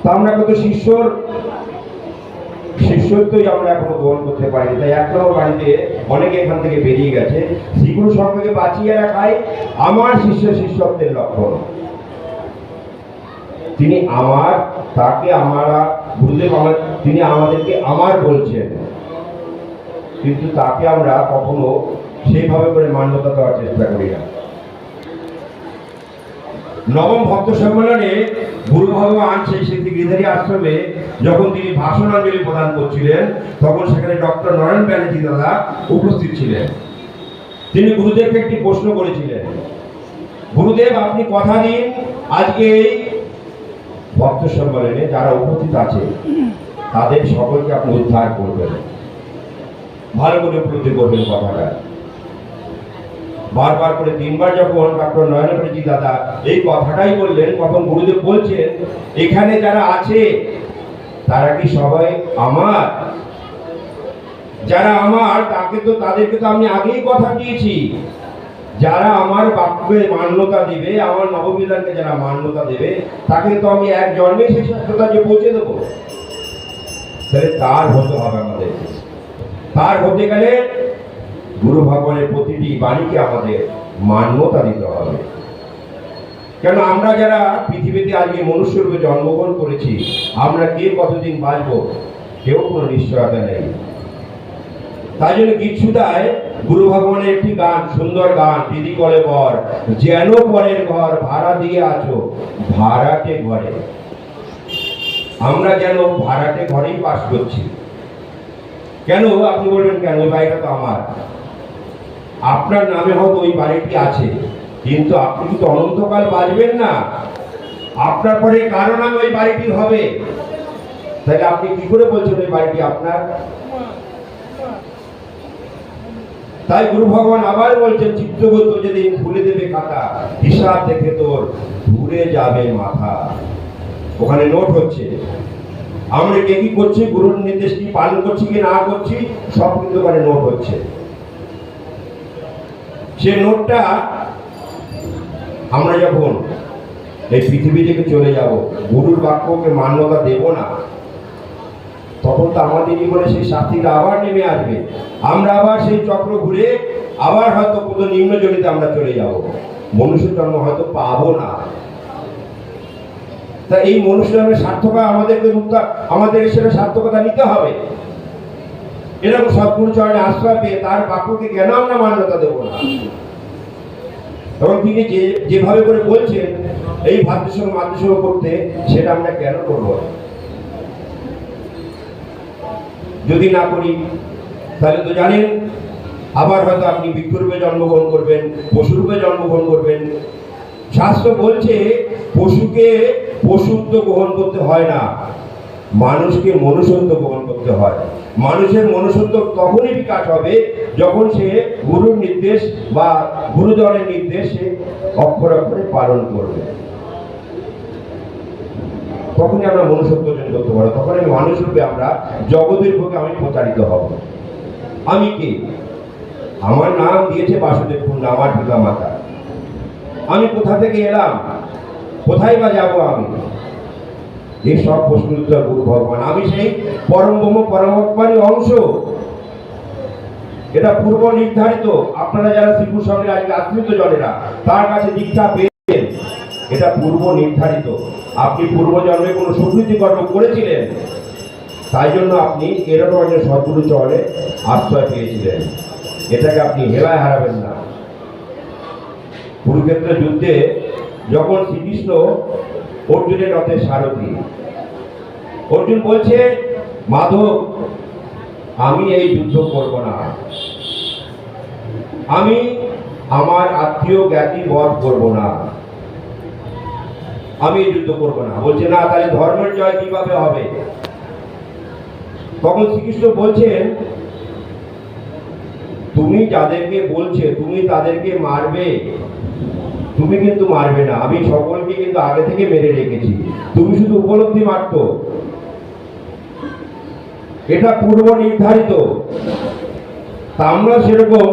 তা আমরা কত শিষ্যত্বই আমরা এখনো গ্রহণ করতে পারি। তাই এক নম্বর বাড়িতে অনেকে এখান থেকে বেরিয়ে গেছে। শ্রীগুরু সঙ্গকে বাঁচিয়ে রাখাই আমার শিষ্যত্বের লক্ষণ। তিনি আমার, তাকে আমরা গুরুদেব তিনি আমাদেরকে আমার বলছেন, কিন্তু তাকে আমরা কখনো সেইভাবে করে মান্যতা দেওয়ার চেষ্টা করি না। নবম ভক্ত সম্মেলনে গুরু ভগবান সেই সিদ্ধি গিরিধারী আশ্রমে যখন তিনি ভাষণাঞ্জলি প্রদান করছিলেন, তখন সেখানে ডক্টর নরেন ব্যানার্জি দাদা উপস্থিত ছিলেন। তিনি গুরুদেবকে একটি প্রশ্ন করেছিলেন, গুরুদেব আপনি কথা দিন আজকে এই ভক্ত সম্মেলনে যারা উপস্থিত আছে তাদের সকলকে আপনি উদ্ধার করবেন, ভালো করে উপলব্ধি করবেন কথাটা। বারবার করে 3 বার যখন ডক্টর নরেন ব্যানার্জি দাদা এই কথাটাই বললেন, তখন গুরুদেব বলছেন, এখানে যারা আছে তারা কি সবাই আমার? যারা আমার তাদেরকে তো আমি আগেই কথা দিয়েছি, যারা আমার বাক্যে মান্যতা দিবে, আমার নববিধানকে যারা মান্যতা দেবে, তাকে তো আমি এক জন্মে সেই শাস্ত্রটা যে পৌঁছে দেবো। তাহলে তার হতে হবে আমাদের। তার হতে গেলে গুরু ভগবানের প্রতিটি বাণীকে আমাদের মান্যতা দিতে হবে। কেন আমরা যারা পৃথিবীতে আজকে মনুষ্যরূপে জন্মগ্রহণ করেছি, আমরা কে কতদিন বাঁচবো কেউ কোনো নিশ্চয়তা নেই। তাই জন্য গীতসুধায় গুরু ভগবানের একটি গান, সুন্দর গান, দিদি কলে বর যেন পরের ঘর ভাড়া দিয়ে আছো ভাড়াটে ঘরে। আমরা যেন ভাড়াটে ঘরেই বাস করছি। কেন? আপনি বলবেন কেন? ওই বাড়িটা তো আমার। আপনার নামে হয়তো ওই বাড়িটি আছে, কিন্তু আপনি কিন্তু অনন্তকাল বাঁচবেন না। আপনার পরে কারো নামে ওই বাড়িটি হবে, তাহলে আপনি কি করে বলছেন ওই বাড়িটি আপনার? তাই গুরু ভগবান আবার বলছেন, চিত্তগত যেদিন খুলে দেবে খাতা, হিসাব দেখে তোর ঘুরে যাবে মাথা। ওখানে নোট হচ্ছে, আমরা কে কি করছি, গুরুর নির্দেশ কি পালন করছি কি না করছি, সব কিন্তু ওখানে নোট হচ্ছে। সে নোটটা আমরা যখন এই পৃথিবী থেকে চলে যাব, গুরুর বাক্যকে মান্যতা দেব না, তখন তো আমাদের জীবনে সেই শাস্তিটা আবার নেমে আসবে। আমরা আবার সেই চক্র ঘুরে আবার হয়তো কোনো নিম্নজনিতে আমরা চলে যাব, মনুষ্য জন্ম হয়তো পাবো না। তা এই মনুষ্য জন্মের সার্থকতা আমাদেরকে সেটা সার্থকতা নিতে হবে। এরকম সদ্গুরু চরণে আশ্রয় পেয়ে তার বাক্যকে কেন আমরা মান্যতা দেব না? এবং তিনি যেভাবে করে বলছেন এই ভাতৃসঙ্গ মাতৃসঙ্গ করতে, সেটা আমরা কেন করব? যদি না করি তাহলে তো জানেন আবার হয়তো আপনি বৃক্ষরূপে জন্মগ্রহণ করবেন, পশুরূপে জন্মগ্রহণ করবেন। শাস্ত্র বলছে পশুকে পশুত্ব গ্রহণ করতে হয় না, মানুষকে মনুষ্যত্ব গ্রহণ করতে হয়। মানুষের মনুষ্যত্ব তখনই বিকাশ হবে যখন সে গুরুর নির্দেশ বা গুরুজনের নির্দেশ সে অক্ষরে অক্ষরে পালন করবে। তখনই আমরা মনুষ্যত্ব অর্জন করতে পারবো। তখন আমি মানুষ রূপে আমরা জগতের বুকে আমি প্রচারিত হব। আমি কে? আমার নাম দিয়েছে বাসুদেব কুন্ডা, আমার পিতা মাতা। আমি কোথা থেকে এলাম, কোথায় বা যাবো আমি? এই সব প্রশ্নের উত্তর গুরু ভগবান। আমি সেই পরম ব্রহ্ম পরমাত্মারই অংশ। এটা পূর্ব নির্ধারিত। আপনারা যারা শ্রীগুরু সঙ্গে আজকে আশ্রিত জনেরা তার কাছে দীক্ষা পেয়েছেন, এটা পূর্ব নির্ধারিত। আপনি পূর্ব জন্মে কোনো সুকৃতি কর্ম করেছিলেন, তাই জন্য আপনি এরকম একজন সদ্গুরু চরণে আশ্রয় পেয়েছিলেন। এটাকে আপনি হেলায় হারাবেন না। কুরুক্ষেত্রের যুদ্ধে যখন শ্রীকৃষ্ণ অর্জুনের রথের সারথি, অর্জুন বলছে, মাধব আমি এই যুদ্ধ করব না, আমি আমার আত্মীয় জ্ঞাতি বধ করব না, আমি এই যুদ্ধ করব না। বলছে না, তাহলে ধর্মের জয় কিভাবে হবে? তখন শ্রীকৃষ্ণ বলছেন, তুমি যাদেরকে বলছে তুমি তাদেরকে মারবে, তুমি কিন্তু মারবে না। আমি সকলকে কিন্তু আগে থেকে মেরে রেখেছি, তুমি শুধু উপলব্ধি মাত্র। এটা পূর্ব নির্ধারিত। তা আমরা সেরকম